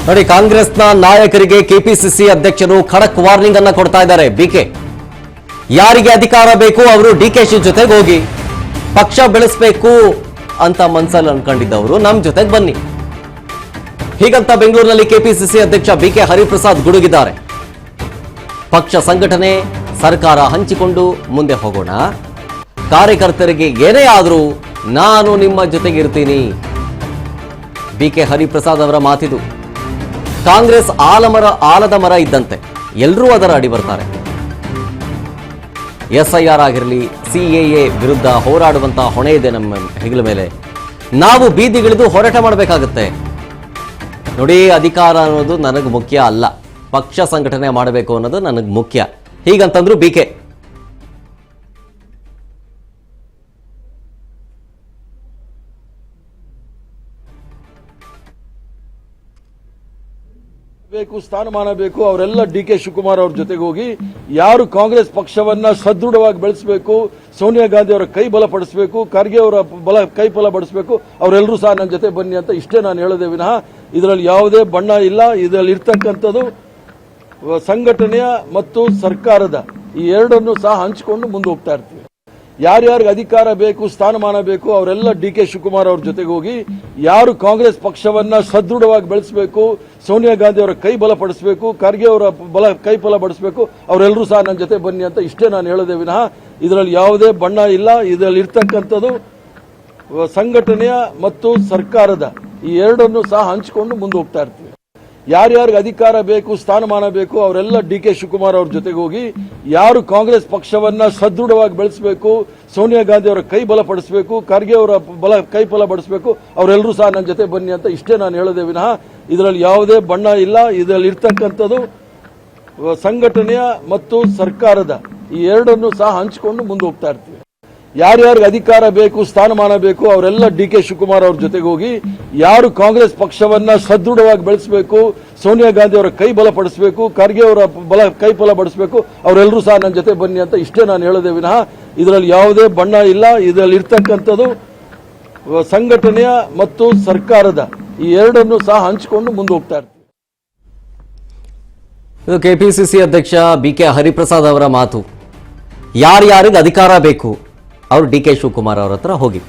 ನೋಡಿ, ಕಾಂಗ್ರೆಸ್ನ ನಾಯಕರಿಗೆ ಕೆಪಿಸಿಸಿ ಅಧ್ಯಕ್ಷರು ಖಡಕ್ ವಾರ್ನಿಂಗ್ ಅನ್ನ ಕೊಡ್ತಾ ಇದ್ದಾರೆ. ಬಿಕೆ ಯಾರಿಗೆ ಅಧಿಕಾರ ಬೇಕು ಅವರು ಡಿಕೆಶಿ ಜೊತೆಗೆ ಹೋಗಿ ಪಕ್ಷ ಬೆಳೆಸಬೇಕು ಅಂತ ಮನಸ್ಸಲ್ಲಿ ಅನ್ಕೊಂಡಿದ್ದವರು ನಮ್ಮ ಜೊತೆಗೆ ಬನ್ನಿ. ಹೀಗಂತ ಬೆಂಗಳೂರಿನಲ್ಲಿ ಕೆಪಿಸಿಸಿ ಅಧ್ಯಕ್ಷ ಬಿಕೆ ಹರಿಪ್ರಸಾದ್ ಗುಡುಗಿದ್ದಾರೆ. ಪಕ್ಷ ಸಂಘಟನೆ ಸರ್ಕಾರ ಹಂಚಿಕೊಂಡು ಮುಂದೆ ಹೋಗೋಣ, ಕಾರ್ಯಕರ್ತರಿಗೆ ಏನೇ ಆದರೂ ನಾನು ನಿಮ್ಮ ಜೊತೆಗಿರ್ತೀನಿ. ಬಿಕೆ ಹರಿಪ್ರಸಾದ್ ಅವರ ಮಾತಿದು. ಕಾಂಗ್ರೆಸ್ ಆಲದ ಮರ ಇದ್ದಂತೆ, ಎಲ್ಲರೂ ಅದರ ಅಡಿ ಬರ್ತಾರೆ. SIR ಆಗಿರಲಿ, CAA ವಿರುದ್ಧ ಹೋರಾಡುವಂತಹ ಹೊಣೆ ಇದೆ ನಮ್ಮ ಹೆಗಲ ಮೇಲೆ. ನಾವು ಬೀದಿಗಿಳಿದು ಹೋರಾಟ ಮಾಡಬೇಕಾಗುತ್ತೆ. ನೋಡಿ, ಅಧಿಕಾರ ಅನ್ನೋದು ನನಗೆ ಮುಖ್ಯ ಅಲ್ಲ, ಪಕ್ಷ ಸಂಘಟನೆ ಮಾಡಬೇಕು ಅನ್ನೋದು ನನಗೆ ಮುಖ್ಯ, ಹೀಗಂತಂದ್ರು ಬಿಕೆ. ಬೇಕು, ಸ್ಥಾನಮಾನ ಬೇಕು, ಅವರೆಲ್ಲ DK ಶಿವಕುಮಾರ್ ಅವ್ರ ಜೊತೆಗೆ ಹೋಗಿ ಯಾರು ಕಾಂಗ್ರೆಸ್ ಪಕ್ಷವನ್ನ ಸದೃಢವಾಗಿ ಬೆಳೆಸಬೇಕು, ಸೋನಿಯಾ ಗಾಂಧಿ ಅವರ ಕೈ ಬಲಪಡಿಸಬೇಕು, ಖರ್ಗೆ ಅವರ ಕೈ ಬಲಪಡಿಸಬೇಕು, ಅವರೆಲ್ಲರೂ ಸಹ ನನ್ನ ಜೊತೆ ಬನ್ನಿ ಅಂತ ಇಷ್ಟೇ ನಾನು ಹೇಳೋದೇ ವಿನಃ ಇದರಲ್ಲಿ ಯಾವುದೇ ಬಣ್ಣ ಇಲ್ಲ. ಇದರಲ್ಲಿ ಇರ್ತಕ್ಕಂಥದ್ದು ಸಂಘಟನೆಯ ಮತ್ತು ಸರ್ಕಾರದ ಈ ಎರಡನ್ನು ಸಹ ಹಂಚಿಕೊಂಡು ಮುಂದೆ ಹೋಗ್ತಾ ಇರ್ತೀವಿ. ಯಾರ್ಯಾರಿಗೆ ಅಧಿಕಾರ ಬೇಕು, ಸ್ಥಾನಮಾನ ಬೇಕು, ಅವರೆಲ್ಲ DK ಶಿವಕುಮಾರ್ ಅವ್ರ ಜೊತೆಗೆ ಹೋಗಿ ಯಾರು ಕಾಂಗ್ರೆಸ್ ಪಕ್ಷವನ್ನ ಸದೃಢವಾಗಿ ಬೆಳೆಸಬೇಕು, ಸೋನಿಯಾ ಗಾಂಧಿ ಅವರ ಕೈ ಬಲಪಡಿಸಬೇಕು, ಖರ್ಗೆ ಅವರ ಕೈ ಬಲಪಡಿಸಬೇಕು, ಅವರೆಲ್ಲರೂ ಸಹ ನನ್ನ ಜೊತೆ ಬನ್ನಿ ಅಂತ ಇಷ್ಟೇ ನಾನು ಹೇಳೋದೇ ವಿನಃ ಇದರಲ್ಲಿ ಯಾವುದೇ ಬಣ್ಣ ಇಲ್ಲ. ಇದರಲ್ಲಿ ಇರ್ತಕ್ಕಂಥದ್ದು ಸಂಘಟನೆಯ ಮತ್ತು ಸರ್ಕಾರದ ಈ ಎರಡನ್ನು ಸಹ ಹಂಚಿಕೊಂಡು ಮುಂದೆ ಹೋಗ್ತಾ ಇರ್ತೀವಿ. ಯಾರ್ಯಾರಿಗೆ ಅಧಿಕಾರ ಬೇಕು, ಸ್ಥಾನಮಾನ ಬೇಕು, ಅವರೆಲ್ಲ DK ಶಿವಕುಮಾರ್ ಅವ್ರ ಜೊತೆಗೆ ಹೋಗಿ ಯಾರು ಕಾಂಗ್ರೆಸ್ ಪಕ್ಷವನ್ನ ಸದೃಢವಾಗಿ ಬೆಳೆಸಬೇಕು, ಸೋನಿಯಾ ಗಾಂಧಿ ಅವರ ಕೈ ಬಲಪಡಿಸಬೇಕು, ಖರ್ಗೆ ಅವರ ಕೈ ಬಲಪಡಿಸಬೇಕು, ಅವರೆಲ್ಲರೂ ಸಹ ನನ್ನ ಜೊತೆ ಬನ್ನಿ ಅಂತ ಇಷ್ಟೇ ನಾನು ಹೇಳೋದೇ ವಿನಃ ಇದರಲ್ಲಿ ಯಾವುದೇ ಬಣ್ಣ ಇಲ್ಲ. ಇದರಲ್ಲಿ ಇರ್ತಕ್ಕಂಥದ್ದು ಸಂಘಟನೆಯ ಮತ್ತು ಸರ್ಕಾರದ ಈ ಎರಡನ್ನು ಸಹ ಹಂಚಿಕೊಂಡು ಮುಂದೆ ಹೋಗ್ತಾ ಇರ್ತೀವಿ. ಯಾರ್ಯಾರಿಗೆ ಅಧಿಕಾರ ಬೇಕು, ಸ್ಥಾನಮಾನ ಬೇಕು, ಅವರೆಲ್ಲ DK ಶಿವಕುಮಾರ್ ಅವ್ರ ಜೊತೆಗೆ ಹೋಗಿ ಯಾರು ಕಾಂಗ್ರೆಸ್ ಪಕ್ಷವನ್ನ ಸದೃಢವಾಗಿ ಬೆಳೆಸಬೇಕು, ಸೋನಿಯಾ ಗಾಂಧಿ ಅವರ ಕೈ ಬಲಪಡಿಸಬೇಕು, ಖರ್ಗೆ ಅವರ ಕೈ ಬಲಪಡಿಸಬೇಕು, ಅವರೆಲ್ಲರೂ ಸಹ ನನ್ನ ಜೊತೆ ಬನ್ನಿ ಅಂತ ಇಷ್ಟೇ ನಾನು ಹೇಳೋದೇ ವಿನಃ ಇದರಲ್ಲಿ ಯಾವುದೇ ಬಣ್ಣ ಇಲ್ಲ. ಇದರಲ್ಲಿ ಇರ್ತಕ್ಕಂಥದ್ದು ಸಂಘಟನೆಯ ಮತ್ತು ಸರ್ಕಾರದ ಈ ಎರಡನ್ನು ಸಹ ಹಂಚಿಕೊಂಡು ಮುಂದೆ ಹೋಗ್ತಾ ಇರ್ತೀವಿ. ಇದು ಕೆಪಿಸಿಸಿ ಅಧ್ಯಕ್ಷ ಬಿಕೆ ಹರಿಪ್ರಸಾದ್ ಅವರ ಮಾತು. ಯಾರ್ಯಾರಿಗೆ ಅಧಿಕಾರ ಬೇಕು ಅವರು DK ಶಿವಕುಮಾರ್ ಅವರ ಹತ್ರ ಹೋಗಿ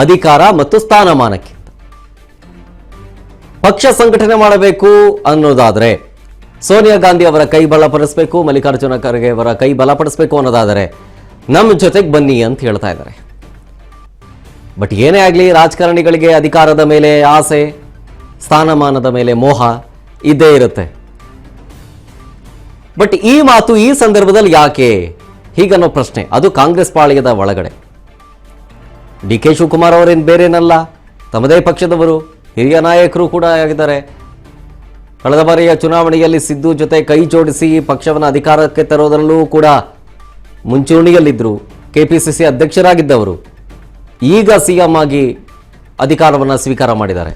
ಅಧಿಕಾರ ಮತ್ತು ಸ್ಥಾನಮಾನಕ್ಕೆ ಪಕ್ಷ ಸಂಘಟನೆ ಮಾಡಬೇಕು ಅನ್ನೋದಾದರೆ, ಸೋನಿಯಾ ಗಾಂಧಿ ಅವರ ಕೈ ಬಲಪಡಿಸಬೇಕು, ಮಲ್ಲಿಕಾರ್ಜುನ ಖರ್ಗೆ ಅವರ ಕೈ ಬಲಪಡಿಸಬೇಕು ಅನ್ನೋದಾದರೆ ನಮ್ಮ ಜೊತೆಗೆ ಬನ್ನಿ ಅಂತ ಹೇಳ್ತಾ ಇದ್ದಾರೆ. ಬಟ್ ಏನೇ ಆಗಲಿ, ರಾಜಕಾರಣಿಗಳಿಗೆ ಅಧಿಕಾರದ ಮೇಲೆ ಆಸೆ, ಸ್ಥಾನಮಾನದ ಮೇಲೆ ಮೋಹ ಇದ್ದೇ ಇರುತ್ತೆ. ಬಟ್ ಈ ಮಾತು ಈ ಸಂದರ್ಭದಲ್ಲಿ ಯಾಕೆ ಹೀಗನ್ನೋ ಪ್ರಶ್ನೆ, ಅದು ಕಾಂಗ್ರೆಸ್ ಪಾಳ್ಯದ ಒಳಗಡೆ. DK ಶಿವಕುಮಾರ್ ಅವರೇನು ಬೇರೇನಲ್ಲ, ತಮ್ಮದೇ ಪಕ್ಷದವರು, ಹಿರಿಯ ನಾಯಕರು ಕೂಡ ಆಗಿದ್ದಾರೆ. ಕಳೆದ ಬಾರಿಯ ಚುನಾವಣೆಯಲ್ಲಿ ಸಿದ್ದು ಜೊತೆ ಕೈ ಜೋಡಿಸಿ ಪಕ್ಷವನ್ನು ಅಧಿಕಾರಕ್ಕೆ ತರೋದರಲ್ಲೂ ಕೂಡ ಮುಂಚೂಣಿಯಲ್ಲಿದ್ದರು. KPCC ಅಧ್ಯಕ್ಷರಾಗಿದ್ದವರು, ಈಗ CM ಆಗಿ ಅಧಿಕಾರವನ್ನು ಸ್ವೀಕಾರ ಮಾಡಿದ್ದಾರೆ.